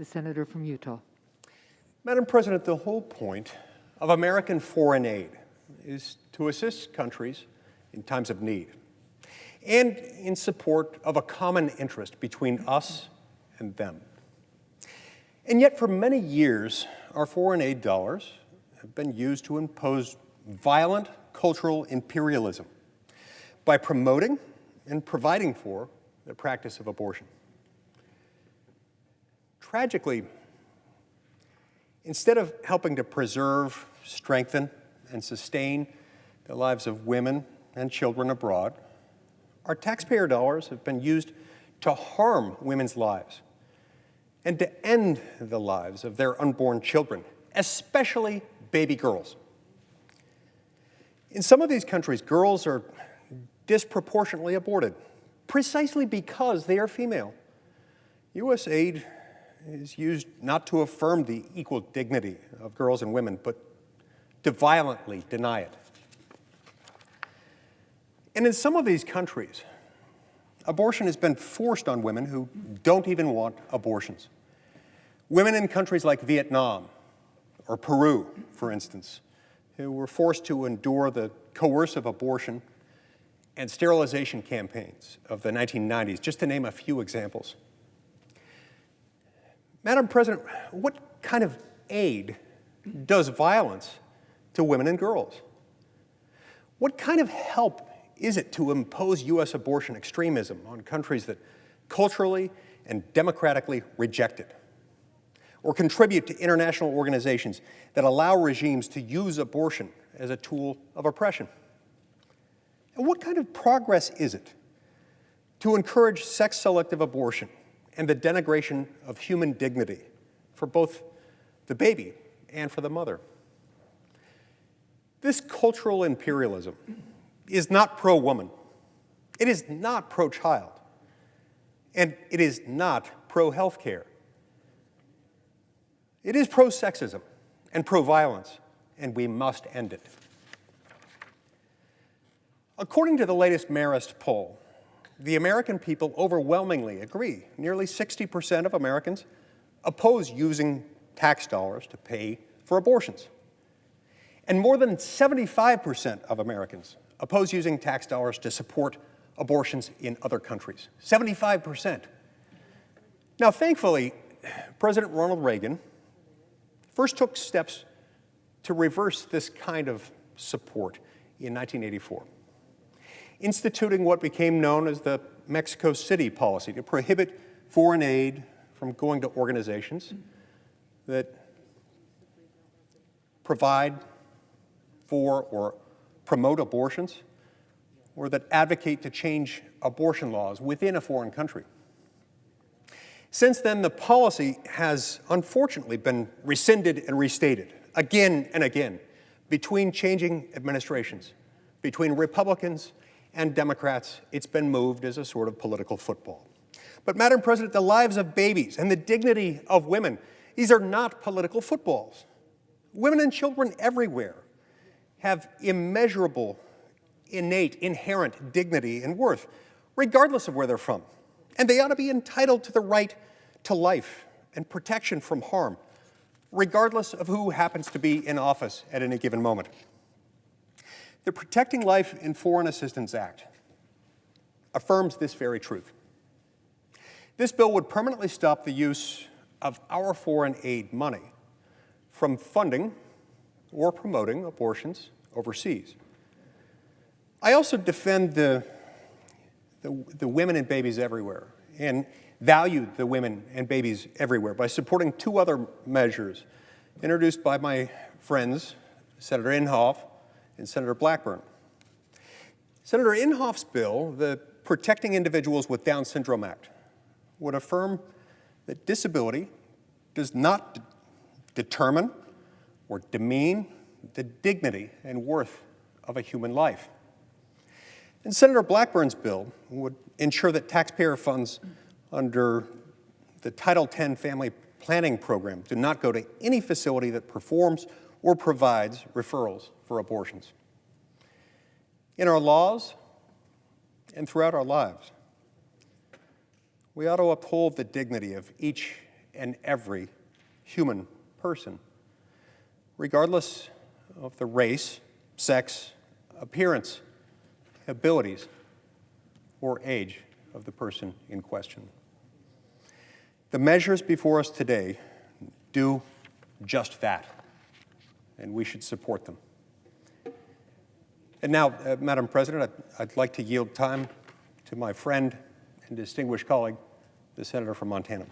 the senator from Utah. Madam President, the whole point of American foreign aid is to assist countries in times of need and in support of a common interest between us and them. And yet, for many years, our foreign aid dollars have been used to impose violent cultural imperialism by promoting and providing for the practice of abortion. Tragically, instead of helping to preserve, strengthen, and sustain the lives of women and children abroad, our taxpayer dollars have been used to harm women's lives and to end the lives of their unborn children, especially baby girls. In some of these countries, girls are disproportionately aborted precisely because they are female. U.S. aid is used not to affirm the equal dignity of girls and women, but to violently deny it. And in some of these countries, abortion has been forced on women who don't even want abortions. Women in countries like Vietnam or Peru, for instance, who were forced to endure the coercive abortion and sterilization campaigns of the 1990s, just to name a few examples. Madam President, what kind of aid does violence to women and girls? What kind of help is it to impose U.S. abortion extremism on countries that culturally and democratically reject it, or contribute to international organizations that allow regimes to use abortion as a tool of oppression? And what kind of progress is it to encourage sex-selective abortion and the denigration of human dignity for both the baby and for the mother? This cultural imperialism is not pro-woman, it is not pro-child, and it is not pro-health care. It is pro-sexism and pro-violence, and we must end it. According to the latest Marist poll, the American people overwhelmingly agree. Nearly 60% of Americans oppose using tax dollars to pay for abortions. And more than 75% of Americans oppose using tax dollars to support abortions in other countries. 75%. Now, thankfully, President Ronald Reagan first took steps to reverse this kind of support in 1984, instituting what became known as the Mexico City policy to prohibit foreign aid from going to organizations that provide for or promote abortions or that advocate to change abortion laws within a foreign country. Since then, the policy has unfortunately been rescinded and restated again and again between changing administrations, between Republicans and Democrats. It's been moved as a sort of political football. But, Madam President, the lives of babies and the dignity of women, these are not political footballs. Women and children everywhere have immeasurable, innate, inherent dignity and worth, regardless of where they're from. And they ought to be entitled to the right to life and protection from harm, regardless of who happens to be in office at any given moment. The Protecting Life in Foreign Assistance Act affirms this very truth. This bill would permanently stop the use of our foreign aid money from funding or promoting abortions overseas. I also defend the women and babies everywhere and value the women and babies everywhere by supporting two other measures introduced by my friends, Senator Inhofe and Senator Blackburn. Senator Inhofe's bill, the Protecting Individuals with Down Syndrome Act, would affirm that disability does not determine or demean the dignity and worth of a human life. And Senator Blackburn's bill would ensure that taxpayer funds under the Title X Family Planning Program do not go to any facility that performs or provides referrals for abortions. In our laws and throughout our lives, we ought to uphold the dignity of each and every human person, regardless of the race, sex, appearance, abilities, or age of the person in question. The measures before us today do just that, and we should support them. And now, Madam President, I'd like to yield time to my friend and distinguished colleague, the Senator from Montana.